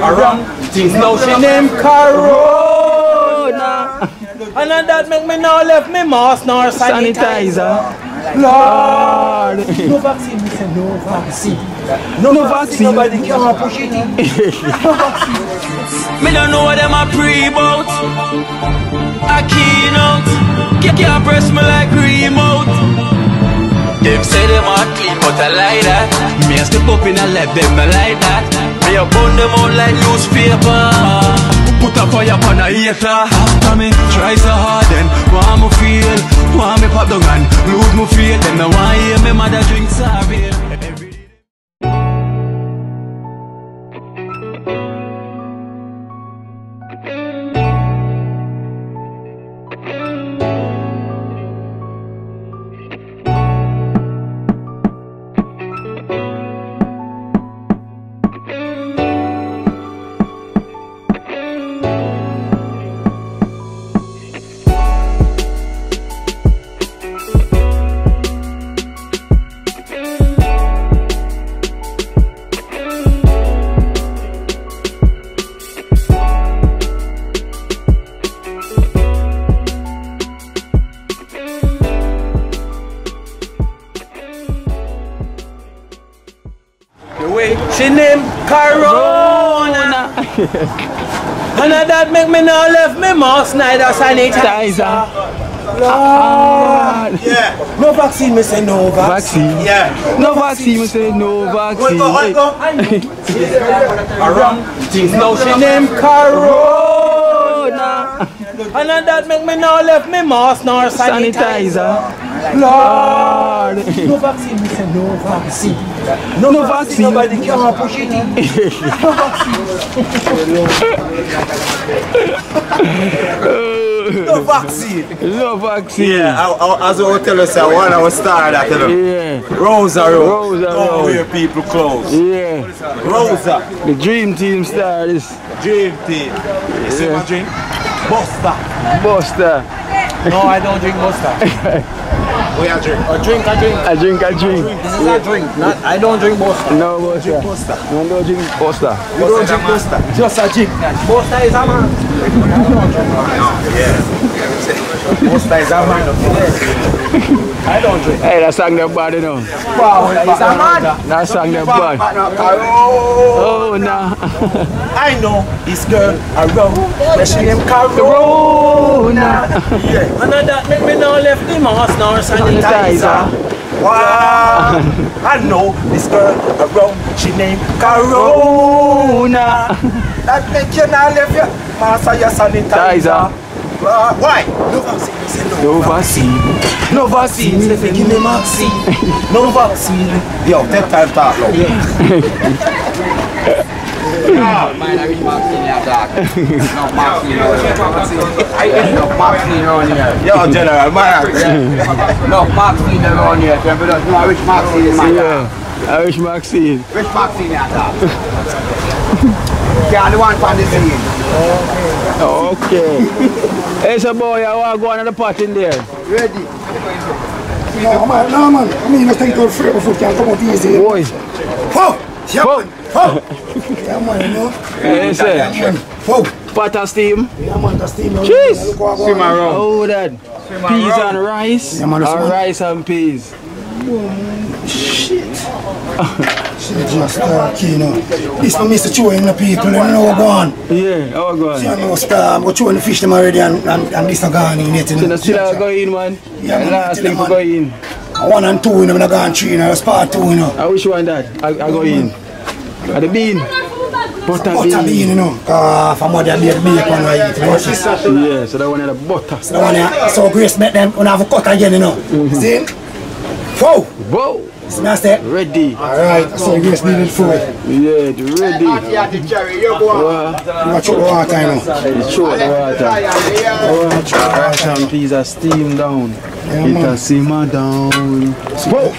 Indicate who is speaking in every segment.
Speaker 1: Around things now she named Corona. And that make me now left me mask nor sanitizer. Lord. No vaccine, we say no vaccine. No vaccine, nobody can push it in. No vaccine. Me don't know what them a pre-bout. A keynote. Can't press me like remote. Them say them are clean, but I like that. Me a step up in a left, them not like that. Me a burn them out like newspaper. Put a fire upon a hater. After me try so hard, then want me feel, want me pop down and lose me faith. Them no want hear me mother drink sorry. She named Corona. And that make me now left me mask neither sanitizer. Lord. Yeah. No vaccine, me say no vaccine. Yeah. No vaccine, me say no vaccine. Around things now she named Corona. And that make me now left me mask nor sanitizer. Lord. No vaccine, me say no vaccine. No vaccine, nobody can push it in. No vaccine. No vaccine. No vaccine. Yeah, as I will tell us, one of our star that, you know. Yeah. Rosa. Don't wear people clothes. Yeah. Rosa. The dream team star is. Dream team. You see my drink? Buster. No, I don't drink Buster. We are drink. A drink. This is a drink. Not, I don't drink Buster. No Buster. No, don't drink Buster. You don't drink Buster. Just a drink. Buster is a man. Yeah. Buster is a man. I don't drink. Hey, that song that bad, you know. Wow, he's a man. That song that bad. Oh, no. I know this girl around. But she named Corona. Yeah. And that make me now left the mask nor sanitizer. Wow. I know this girl around. She named Corona. That make you now left your mask or your sanitizer. Why? No vaccine. No vaccine. No vaccine. They give me vaccine. No vaccine. Yo, take time to talk now. Mine, I wish vaccine here, dog. No vaccine. I ain't no vaccine around here. Yo, General, man. No vaccine around here. I wish vaccine in my dog. I wish vaccine. Which vaccine here, dog? Can't the one from the scene. Okay. Hey, so boy, I want to go on the pot in there. Ready? No, man. I mean, I think you're free before you can come out easy. Boy. Oh! Yeah, man. Oh! Yeah, man, you know. Hey, sir. Yeah, man. Oh! Pot of steam. Yeah, man, the steam. Jeez! Steam around. Oh, that. Peas and rice. Yeah, man, or rice and peas. Shit. Shit, just Kino. This for Mr. Chewing the people, you know what go on. Yeah, how go on? See, I know star, but chewing the fish them already and this are gone in it. So still go in, man? Yeah, man. Last thing to go in. 1 and 2, you know, I go on 3, you know, part 2, you know. I wish one that. I go in. At the bean. Butter bean, you know. From what they bake one I eat, you know. Yeah, so that one had the butter. So that one, so Grace make them, when I have a cut again, you know. See? Whoa! Whoa! Smash ready. Alright, so Grace needed food. Yeah, ready. You got to throw the water, you know. Throw the water. Some peas are steamed down. It has simmered down. Whoa!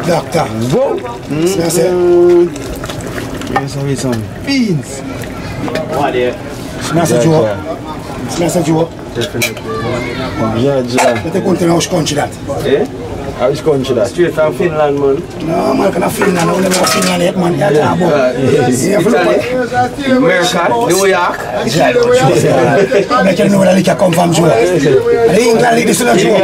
Speaker 1: Doctor. Whoa! Smash it. Here's some beans. What there? Smash it, Joe. Smash it, Joe. Definitely. Yeah. Let me go to the house country that. Eh? Which country that?
Speaker 2: Straight from Finland, man.
Speaker 3: No, man, can I Finland? I never Finland yet, man. Yeah,
Speaker 2: America, New York.
Speaker 3: Make you know where the liquor come from, Joe. The England league, this is not Joe.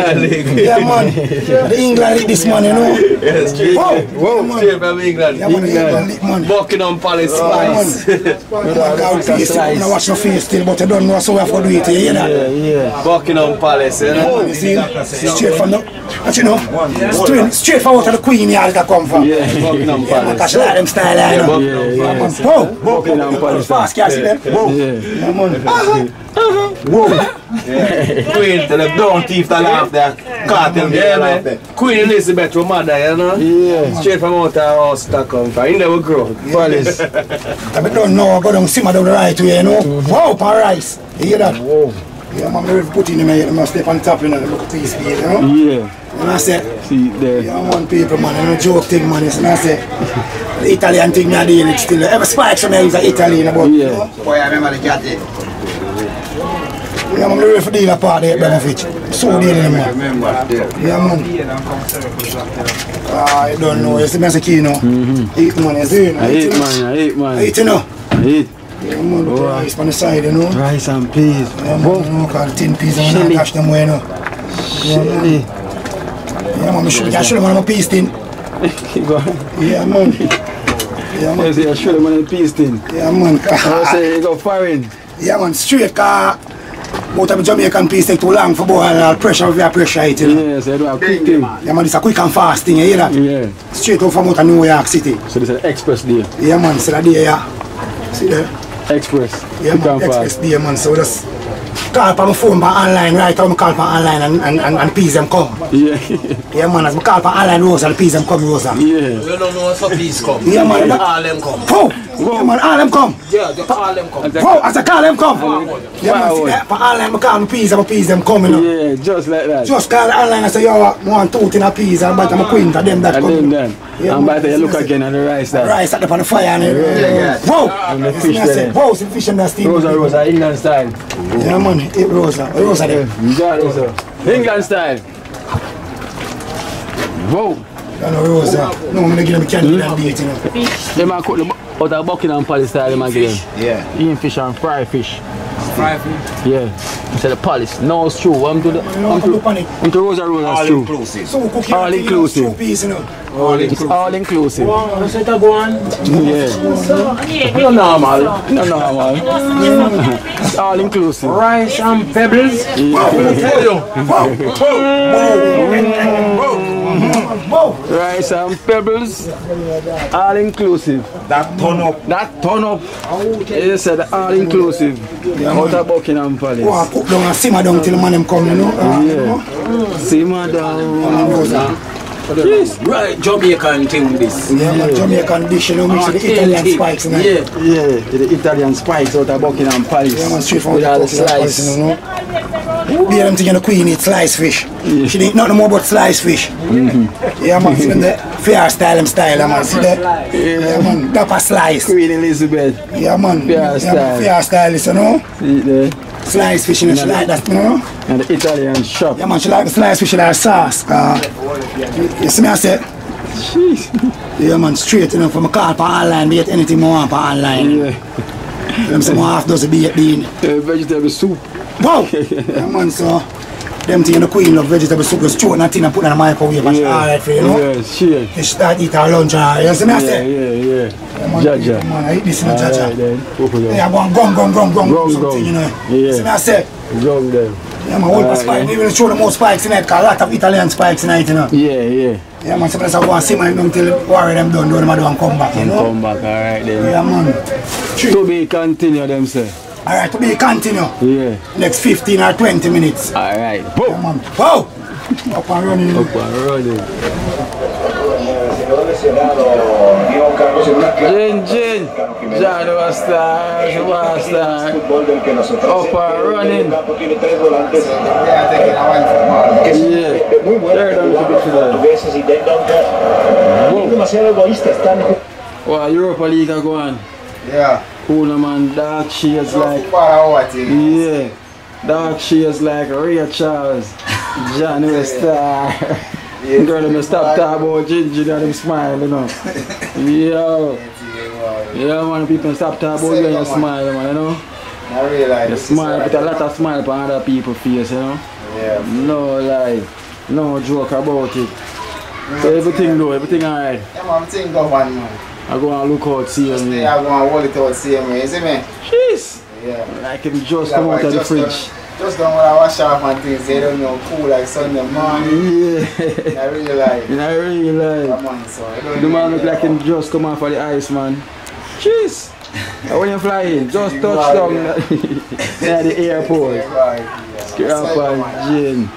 Speaker 3: Yeah, man. The England league, this man, you know.
Speaker 2: Yes, straight.
Speaker 3: Whoa,
Speaker 2: straight from England.
Speaker 3: Yeah, man, the England league, man.
Speaker 2: Buckingham Palace Spice.
Speaker 3: I watch no face still, but I don't know so we have to do it, you hear that?
Speaker 2: Yeah. Buckingham Palace, you know.
Speaker 3: You see, straight from the, you know, straight from out of the Queen yard that come from.
Speaker 2: Yeah, Buckingham Palace.
Speaker 3: Because she like them style, you know.
Speaker 2: Yeah.
Speaker 3: Whoa,
Speaker 1: Buckingham Palace.
Speaker 3: fast gas there. Whoa.
Speaker 1: Yeah.
Speaker 3: Whoa.
Speaker 2: Queen, tell them don't thief that off there. Cartel, yeah, man. Queen Elizabeth, her mother, you know.
Speaker 1: Yeah.
Speaker 2: Straight from out of her house that come from. In there we grow.
Speaker 1: Palace.
Speaker 3: I don't know, I go down simmer down the right way, you know. Wow, paradise. You hear that?
Speaker 1: Whoa.
Speaker 3: Yeah, man, I put in him, I step on top, you know, look at this speed, you know.
Speaker 1: Yeah.
Speaker 3: And I say,
Speaker 1: See there.
Speaker 3: yeah, man, people, man, I don't joke thing, man. And I say, the Italian thing, I deal with still. Every spikes from here is Italian, but, you know.
Speaker 4: Boy, I remember the cat.
Speaker 3: Yeah, man, I'm ready for deal a part there, Benefit. So dealing with man.
Speaker 4: Remember,
Speaker 3: Yeah, man. I don't know, you see me as a Kino. Eat, man, you see,
Speaker 1: I eat, man. I eat, man.
Speaker 3: Eat, you know.
Speaker 1: I eat.
Speaker 3: Yeah, man, put the rice on the side, you know.
Speaker 1: Rice and peas.
Speaker 3: Yeah, man, you know, call 10 peas and I dash them away, you know.
Speaker 1: Chili.
Speaker 3: Yeah, man, I should have one of my peas tin.
Speaker 1: Go on.
Speaker 3: Yeah, man. Yeah, man.
Speaker 1: I say I show them on the peas thing.
Speaker 3: Yeah, man.
Speaker 1: I say you go foreign.
Speaker 3: Yeah, man, straight car. Both of the Jamaican peas take too long for boy and pressure with your pressure it, you know.
Speaker 1: Yeah, so you do a quick thing.
Speaker 3: Yeah, man, it's a quick and fast thing, you hear that?
Speaker 1: Yeah.
Speaker 3: Straight out from out of New York City.
Speaker 1: So this is an express day.
Speaker 3: Yeah, man, see that day, yeah. See there?
Speaker 1: Express.
Speaker 3: Yeah,
Speaker 1: Quick
Speaker 3: man,
Speaker 1: and
Speaker 3: express
Speaker 1: fast.
Speaker 3: day, man, so just call for my phone by online, right? How I call for online and peas them come.
Speaker 1: Yeah.
Speaker 3: Yeah, man, as I call for online Rosa, the peas them come, Rosa.
Speaker 1: Yeah.
Speaker 2: You don't know so please come.
Speaker 3: Yeah, man.
Speaker 2: All them come.
Speaker 3: Whoa! Yeah, man, all them come.
Speaker 2: Yeah, just all them come.
Speaker 3: Whoa, as I call them come. Yeah, man, see that? For online, I call my peas them come, you know.
Speaker 1: Yeah, just like that.
Speaker 3: Just call online and say, yo, I want 2 tin of peas and but I'm a queen to them that
Speaker 1: And
Speaker 3: come.
Speaker 1: then
Speaker 3: Yeah,
Speaker 1: and by
Speaker 3: man,
Speaker 1: the you look again at the rice there.
Speaker 3: Rice at the on the fire and
Speaker 4: yeah.
Speaker 3: whoa!
Speaker 1: And the
Speaker 3: You
Speaker 1: fish
Speaker 3: see me, I say,
Speaker 1: there.
Speaker 3: whoa, some fish in that steam.
Speaker 1: Rosa, England style.
Speaker 3: Yeah, man, eat Rosa. Rosa there.
Speaker 1: You got it, sir. England style. Whoa.
Speaker 3: I know Rosa. No, I'm gonna give them a candy and date, you know.
Speaker 1: They might cook the out of Buckingham Palace style, they might give them.
Speaker 4: Yeah.
Speaker 1: Eating fish and fry fish.
Speaker 2: Fry fish.
Speaker 1: Yeah. Instead of Palace. No stew. I'm to the I'm to Rosa
Speaker 4: All
Speaker 1: stew.
Speaker 4: inclusive.
Speaker 3: So we cook
Speaker 1: All inclusive.
Speaker 3: 2 peas, you know.
Speaker 1: It's all inclusive.
Speaker 2: That's what I go on.
Speaker 1: Yeah.
Speaker 2: No normal.
Speaker 1: No, man. It's all inclusive.
Speaker 2: Rice and pebbles.
Speaker 1: Rice and pebbles. All inclusive.
Speaker 4: That turn up.
Speaker 1: That turn up. You said all inclusive. Out of Buckingham Palace.
Speaker 3: Oh, I cook down and simmer down till the man them come, you know.
Speaker 1: Yeah. Simmer down.
Speaker 2: Yes. Right, Jamaican thing this.
Speaker 3: Yeah, man, Jamaican dish, you know, mix with the Italian spikes, you know.
Speaker 1: Yeah, the Italian spikes out of Buckingham Palace.
Speaker 3: Yeah, man, straight from
Speaker 1: with
Speaker 3: the
Speaker 1: all the
Speaker 3: Buckingham Palace,
Speaker 1: slice.
Speaker 3: you know. Be them thinking the queen eat sliced fish. She didn't nothing more but sliced fish. Yeah, man, see them the fair style, man, see that? Yeah, man, dapper slice.
Speaker 1: Queen Elizabeth.
Speaker 3: Yeah, man,
Speaker 1: Fair style.
Speaker 3: fair stylist, you know.
Speaker 1: See there.
Speaker 3: Sliced fish, you know, she like that, you know.
Speaker 1: And the Italian shop.
Speaker 3: Yeah, man, she like the sliced fish, she like sauce. You see me, I say?
Speaker 1: Jeez.
Speaker 3: Yeah, man, straight, you know, from a call for online, be it anything more want for online.
Speaker 1: Yeah.
Speaker 3: Them say more half dozen be it bean.
Speaker 1: Vegetable soup.
Speaker 3: Wow! Yeah, man, so them thing the queen love vegetable soup, just throw nothing and put it in the microwave and alright for you, know?
Speaker 1: Yeah, sure.
Speaker 3: You start eat our lunch, you see me, I say?
Speaker 1: Yeah.
Speaker 3: Man,
Speaker 1: Jaja.
Speaker 3: Man, I eat this in the
Speaker 1: Alright
Speaker 3: jaja.
Speaker 1: then. Open them.
Speaker 3: Yeah, gum, something,
Speaker 1: Gum.
Speaker 3: you know.
Speaker 1: Yeah.
Speaker 3: See me, I say?
Speaker 1: Gum them.
Speaker 3: Yeah, man, hold for spike. Maybe we'll show the more spikes in it, because a lot of Italian spikes in it, you know.
Speaker 1: Yeah.
Speaker 3: Yeah, man, so let's go and simmer it until worry them done, do them and come back, you know.
Speaker 1: Come back, alright then.
Speaker 3: Yeah, man.
Speaker 1: To be continue them say.
Speaker 3: Alright, to be continue.
Speaker 1: Yeah.
Speaker 3: Next 15 or 20 minutes.
Speaker 1: Alright.
Speaker 3: Yeah, man. Wow! Up and running.
Speaker 1: Up and running. Jin. John was star. Up and running. Yeah. They're down to be today. Wow, Europa League are going.
Speaker 4: Yeah.
Speaker 1: Cool man, dark shades like. Yeah. Dark shades like Ray Charles. John Westar. Yeah, girl, them stop talking about Ginger and them smile, you know. Yo. Yeah, man, people stop talking about you and you smile, man, you know.
Speaker 4: I realize.
Speaker 1: You smile, put a lot of smile on other people's face, you know.
Speaker 4: Yeah.
Speaker 1: No lie, no joke about it. So everything though, everything alright.
Speaker 4: Yeah, man, everything go on, man.
Speaker 1: I go and look out, see him.
Speaker 4: Yeah, I go and hold it out, see him, you see me?
Speaker 1: Jeez.
Speaker 4: Yeah.
Speaker 1: Like him just come out of the fridge.
Speaker 4: Just don't want to wash off and things, they don't know cool like Sunday morning.
Speaker 1: Yeah.
Speaker 4: I really like.
Speaker 1: I really like.
Speaker 4: Come on, so
Speaker 1: The man look like him just come off of the ice, man. Jeez. When you fly in, just touch down at the airport. Get up and gin.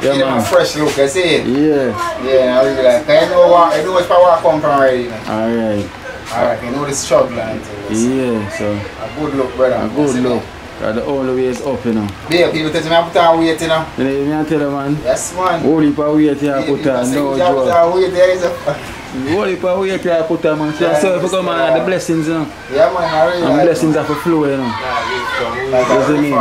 Speaker 1: Yeah, man.
Speaker 4: A fresh look, I see it.
Speaker 1: Yeah.
Speaker 4: Yeah, I really like. I know where I come from already.
Speaker 1: Alright.
Speaker 4: Alright, you know the struggle and things.
Speaker 1: Yeah, so.
Speaker 4: A good look, brother.
Speaker 1: A good look. The only way is up, you know.
Speaker 4: Yeah, people tell me I put on weight, you know.
Speaker 1: You know, I tell you, man.
Speaker 4: Yes, man.
Speaker 1: Holy pa weight here, I put on. No joke. Holy pa weight here, I put on, man. So if you come on, the blessings, you know.
Speaker 4: Yeah, man, I really
Speaker 1: and
Speaker 4: like
Speaker 1: blessings have to flow, you know. You see me? I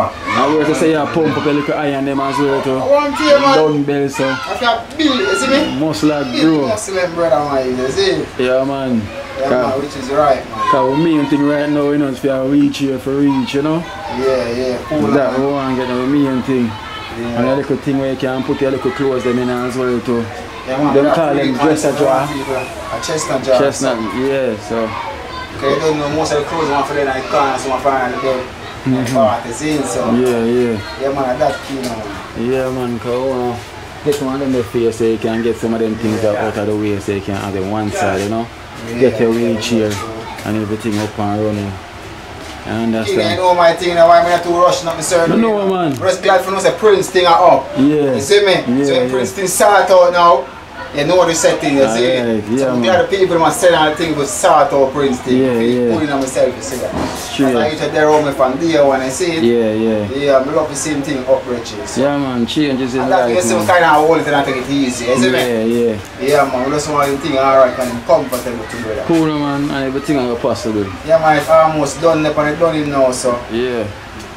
Speaker 1: want to say you pump up a little iron them as well, too.
Speaker 4: I want to, man.
Speaker 1: Dumbbell, so.
Speaker 4: I can build it, you see me?
Speaker 1: Muscle grow.
Speaker 4: Muscle, brother, man, you see?
Speaker 1: Yeah, man.
Speaker 4: Yeah, man, which is right, man.
Speaker 1: Because the main thing right now, you know, is for reach here for reach, you know.
Speaker 4: Yeah, cool.
Speaker 1: That we want to get the main thing. Yeah. And a little thing where you can put your little clothes them in as well too.
Speaker 4: Yeah, man,
Speaker 1: them call them dresser jar.
Speaker 4: A chestnut jar.
Speaker 1: Chestnut, yeah, so.
Speaker 4: Okay, you don't know most of the clothes one for them in the corner, so one for them in the bed. Parties in, so.
Speaker 1: Yeah.
Speaker 4: Yeah, man, that's Kino, man.
Speaker 1: Yeah, man, because get some of them there for you so you can get some of them things out of the way so you can have them one side, you know. Yeah, get your reach here and everything up and running. I understand.
Speaker 4: You know my thing now, why am I too rushing up the surgery?
Speaker 1: No, man.
Speaker 4: Just glad for no say Prince thing are up.
Speaker 1: Yeah.
Speaker 4: You see me?
Speaker 1: Yeah,
Speaker 4: so when Prince thing start out now, you know the setting, you see?
Speaker 1: Yeah,
Speaker 4: so I'm glad the people must send out the thing to start out Prince thing.
Speaker 1: Yeah.
Speaker 4: Putting on myself, you see that?
Speaker 1: Sure.
Speaker 4: And I used to there on me from day one, I see it.
Speaker 1: Yeah.
Speaker 4: Yeah, I love the same thing up riches.
Speaker 1: Yeah, man, changes in life.
Speaker 4: And that you see me kind of hold it and I take it easy, you see me?
Speaker 1: Yeah.
Speaker 4: Yeah, man, we just want the thing alright and I'm comfortable together.
Speaker 1: Cool, man, and everything is possible.
Speaker 4: Yeah, man, it's almost done up and it's done now, so.
Speaker 1: Yeah.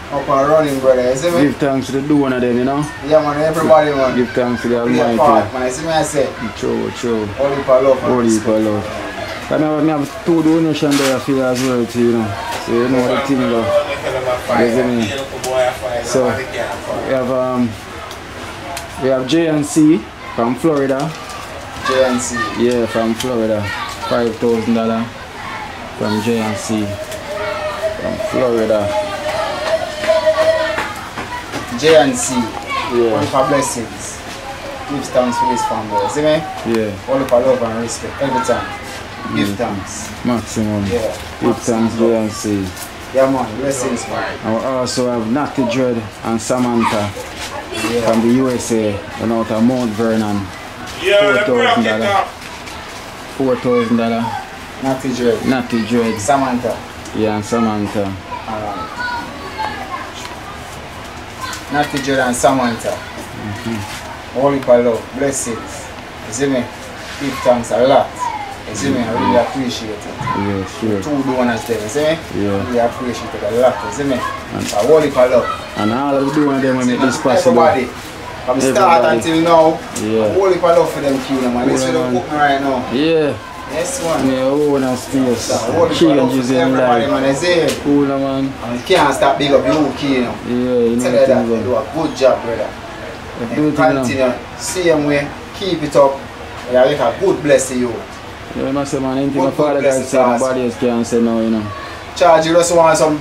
Speaker 4: Up and running, brother, you see me?
Speaker 1: Give thanks to the doing of them, you know?
Speaker 4: Yeah, man, everybody, man.
Speaker 1: Give thanks to the Almighty.
Speaker 4: Part, man, you see me, I say?
Speaker 1: True.
Speaker 4: Only for love.
Speaker 1: Only for love. I have two donations there for you as well, too, you know? So you know the thing, though. You see me? So, we have JNC from Florida.
Speaker 4: JNC?
Speaker 1: Yeah, from Florida. $5,000 from JNC from Florida.
Speaker 4: JNC,
Speaker 1: yeah.
Speaker 4: Only for blessings. Give thanks for this family, see me?
Speaker 1: Yeah.
Speaker 4: Only for love and respect, every time. Give thanks.
Speaker 1: Maximum.
Speaker 4: Yeah.
Speaker 1: Give thanks, JNC.
Speaker 4: Yeah, man, blessings, man.
Speaker 1: And we also have Natty Dread and Samantha from the USA, and out of Mount Vernon. $4,000. $4,000. Natty Dread.
Speaker 4: Samantha.
Speaker 1: Yeah, and Samantha.
Speaker 4: Natty Dread and Samantha. Holy for love, blessings. You see me? Give thanks a lot. You see me? I really appreciate it.
Speaker 1: Yeah, sure.
Speaker 4: Two donors there, you see me?
Speaker 1: Yeah.
Speaker 4: I really appreciate it a lot, you see me? So holy for love.
Speaker 1: And all of the doing them will make this possible.
Speaker 4: Everybody. From the start until now,
Speaker 1: yeah.
Speaker 4: Holy for love for them Kino, man. Let's do cook me right now.
Speaker 1: Yeah.
Speaker 4: Yes, man.
Speaker 1: Yeah, own and space.
Speaker 4: Changes in life. Man, I say it.
Speaker 1: Cool, man.
Speaker 4: And you can't stop big up you, Kino.
Speaker 1: Yeah, you know
Speaker 4: tell you that. You do a good job, brother. And continue, same way, keep it up. You get a good blessing you.
Speaker 1: Yeah, I say, man, anything my father guys say, nobody else can say no, you know.
Speaker 4: Charge, you just want some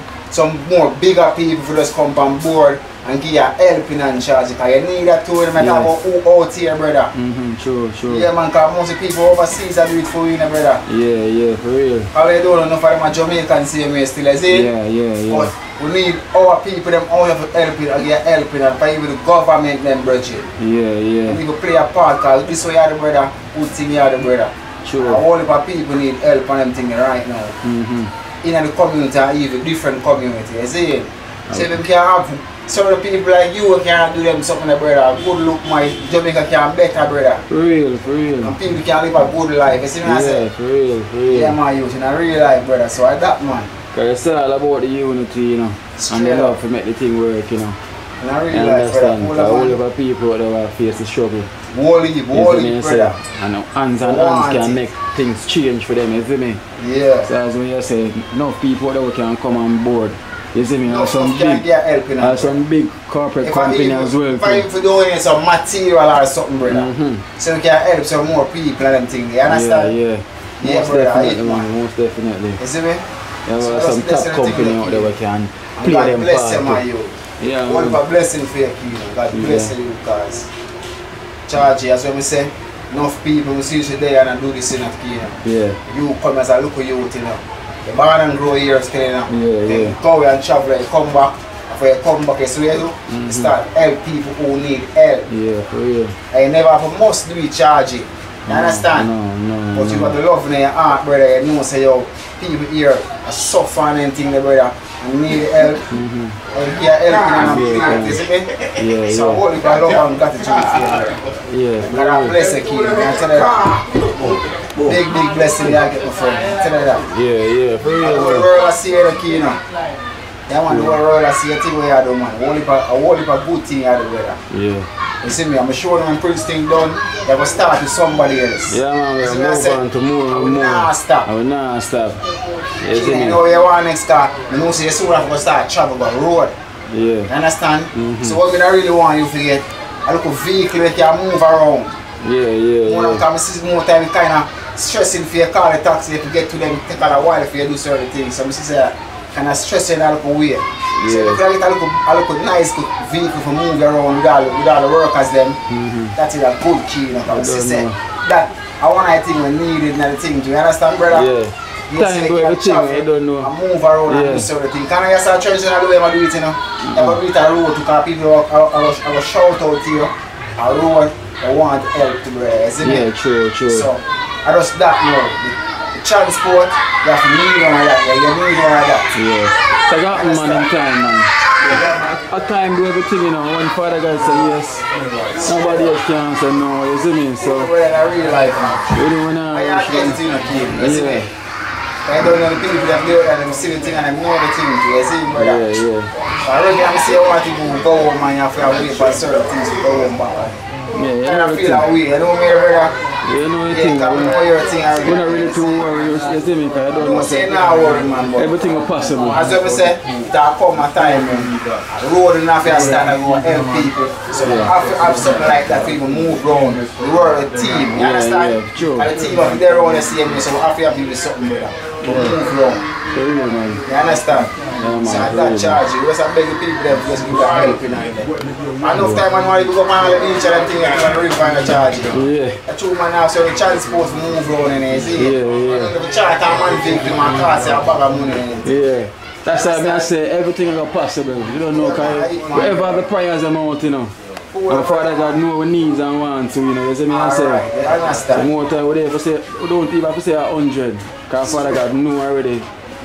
Speaker 4: more bigger people to just come on board and give you helping and charge. Because you need that too, no matter who out here, brother.
Speaker 1: Sure.
Speaker 4: Yeah, man, because most people overseas are do it for you, brother.
Speaker 1: Yeah, for real.
Speaker 4: All they don't know for them are Jamaican same way still, I say.
Speaker 1: Yeah.
Speaker 4: But we need our people, them all have helping and get helping and for even the government, them, brother.
Speaker 1: Yeah.
Speaker 4: We need to play a part because this way you are the brother, good thing you are the brother.
Speaker 1: Sure.
Speaker 4: And all of our people need help on them things right now. In the community and even different community, you see? So if we can have some of the people like you can do them something, brother. Good look, my Jamaica can better, brother.
Speaker 1: For real.
Speaker 4: And people can live a good life, you see what I say?
Speaker 1: For real.
Speaker 4: Yeah, my youth, in a real life, brother. So I that, man.
Speaker 1: Because it's all about the unity, you know. And the love to make the thing work, you know.
Speaker 4: I really
Speaker 1: understand, because all of the people that will face the struggle.
Speaker 4: Wally, brother.
Speaker 1: And hands and hands can make things change for them, you see me?
Speaker 4: Yeah.
Speaker 1: So as when you say, enough people that can come on board. You see me?
Speaker 4: No,
Speaker 1: some big corporate company as well.
Speaker 4: If I even doing some material or something, brother. So we can help some more people and them things. You understand?
Speaker 1: Yeah.
Speaker 4: Yeah,
Speaker 1: most definitely.
Speaker 4: You see me?
Speaker 1: There are some top company out there that can play
Speaker 4: God
Speaker 1: them
Speaker 4: bless
Speaker 1: part.
Speaker 4: them and you.
Speaker 1: Yeah,
Speaker 4: one for blessing for you, God bless you because charge, as when we say, enough people will see you today and do this in a Kino.
Speaker 1: Yeah.
Speaker 4: You come as a local youth, you know. You born and grow here still, you know.
Speaker 1: Yeah.
Speaker 4: You go and travel, you come back. After you come back, you start help people who need help.
Speaker 1: Yeah, for real.
Speaker 4: And you never have a must do it charge. You understand?
Speaker 1: No.
Speaker 4: But you got the love in your heart, brother. You know, say, yo, people here are suffering and things, brother. And need help. And you help them, you see me?
Speaker 1: Yeah.
Speaker 4: So, holy God, love and gratitude for you.
Speaker 1: Yeah.
Speaker 4: God bless you, Kino. I tell you that. Big blessing you get, my friend. I tell you that.
Speaker 1: Yeah, for real.
Speaker 4: The whole world I see you, Kino. Yeah, man, the whole world I see you, thing where you do, man. A whole heap of good thing you do, brother.
Speaker 1: Yeah.
Speaker 4: You see me, I'm sure when Prince thing done, they will start with somebody else.
Speaker 1: Yeah, man, we'll move on to more and more. I will not stop.
Speaker 4: You know where you want next car, you know, so you soon have to start travel by road.
Speaker 1: Yeah.
Speaker 4: You understand? So what I really want you to get, a little vehicle that can move around.
Speaker 1: Yeah.
Speaker 4: More time, more time, kind of stressing for your car, the taxi, if you get to them, take a while if you do certain things. So I say, kind of stressing a little way. So if you can get a little nice vehicle for move around with all the workers them, that is a good key, you know. That I want I think we needed another thing. Do you understand, brother?
Speaker 1: Yeah. Time to everything, I don't know.
Speaker 4: And move around and do certain things. Can I start TrenchTown the way I do it, you know? I will read a road because people I will shout out to you. A road I want help to be, isn't it?
Speaker 1: Yeah, true.
Speaker 4: So I just that now. Transport, you have to need one of that, you need one of that.
Speaker 1: Yeah. So I got man in time, man. A time do everything, you know, when father guy say yes, nobody else can say no, you see me? So
Speaker 4: I really like man.
Speaker 1: You don't wanna
Speaker 4: I can't do it, you see me? I don't know the people that do it and them see the thing and them know the thing, you see me, brother?
Speaker 1: Yeah.
Speaker 4: I really am saying I want people to go home and you have to wait for certain things to go home back.
Speaker 1: Yeah,
Speaker 4: I feel that way, you know me, brother?
Speaker 1: You know your thing.
Speaker 4: I know your thing already.
Speaker 1: We're not really too worried, you see me? I don't know.
Speaker 4: Say now worry, man.
Speaker 1: Everything is possible.
Speaker 4: As I say, there come a time when the road and have to stand and go help people. So I have something like that, people move around. We're a team, you understand?
Speaker 1: Yeah, true.
Speaker 4: And the team of their own the same, so I have to have people something better. Move around.
Speaker 1: Real, man.
Speaker 4: You understand?
Speaker 1: Yeah, man.
Speaker 4: So I don't charge you. We just beg the people them just give that help in there. Enough time man want to go on the beach and thing and really find a charge.
Speaker 1: Yeah.
Speaker 4: A true man now, so the transport move around in there, see?
Speaker 1: Yeah.
Speaker 4: The charge and man vehicle man cost a bag of money in it.
Speaker 1: Yeah. That's why I say everything is possible. You don't know, because whatever the prayers amount, you know. And Father God know our needs and wants, you know, you see me I say.
Speaker 4: I understand.
Speaker 1: The more time we there, we don't even have to say 100. Because Father God know already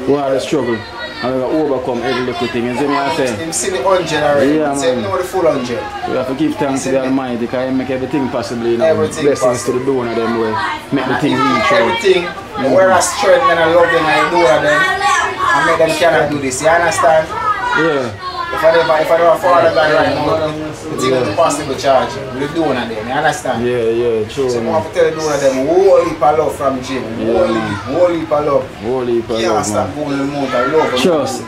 Speaker 1: what the struggle. And we will overcome every little thing, you see me I say.
Speaker 4: Him see the 100 already,
Speaker 1: yeah,
Speaker 4: so him know the full 100.
Speaker 1: We have to give thanks to the Almighty because He make everything possible, you know.
Speaker 4: Everything
Speaker 1: blessings
Speaker 4: possible.
Speaker 1: to the donor them way. Make the thing reach out.
Speaker 4: Everything, where I strength and I love them and I do them, and make them cannot do this, you understand?
Speaker 1: Yeah.
Speaker 4: If I don't have a Father God right now, the thing is possible charge with the donor them, you understand?
Speaker 1: Yeah, true.
Speaker 4: So I want to tell the donor them, whole heap of love from Jim, whole heap of love.
Speaker 1: Whole heap of love,
Speaker 4: can't stop going to the moon, I love them.
Speaker 1: Trust.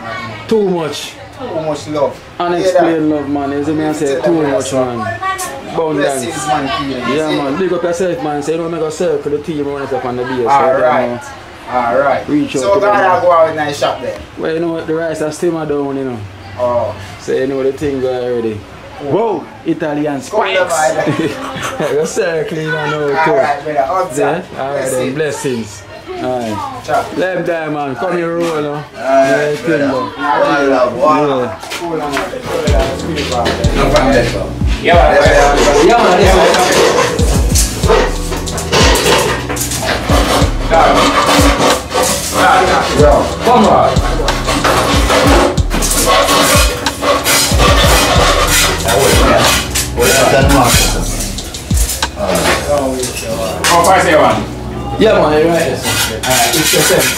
Speaker 1: Too much.
Speaker 4: Too much love.
Speaker 1: Unexplained love, man. You see me I say too much, man. Abundance.
Speaker 4: Blessings, man, Kino.
Speaker 1: Yeah, man. Big up yourself, man. Say, you don't make a circle, the team run it up on the base.
Speaker 4: Alright.
Speaker 1: Reach out
Speaker 4: so
Speaker 1: to
Speaker 4: God
Speaker 1: them.
Speaker 4: I go out in that shop there.
Speaker 1: Well, you know what? The rice are simmer down, you know.
Speaker 4: Oh.
Speaker 1: So you know the thing go already. Whoa! Italian spikes! You're circling, you know.
Speaker 4: Alright, brother. Outside.
Speaker 1: Alright, then. Blessings. Alright.
Speaker 4: Chop.
Speaker 1: Let him die, man. Come here, roll, no?
Speaker 4: Alright, brother.
Speaker 1: Yeah.
Speaker 4: Cool on that. Sweet about that.
Speaker 2: No problem there, bro.
Speaker 5: Come on.
Speaker 2: How far is everyone?
Speaker 1: Yeah, man, you're right. It's your sense.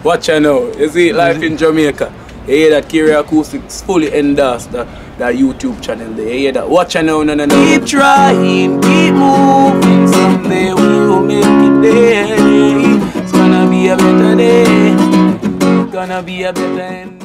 Speaker 6: Watch out now. You see life in Jamaica. You hear that Kira Acoustics fully endorsed that YouTube channel there. You hear that? Watch out now, no. Keep trying, keep moving. Someday we will make it there. It's gonna be a better day. It's gonna be a better end.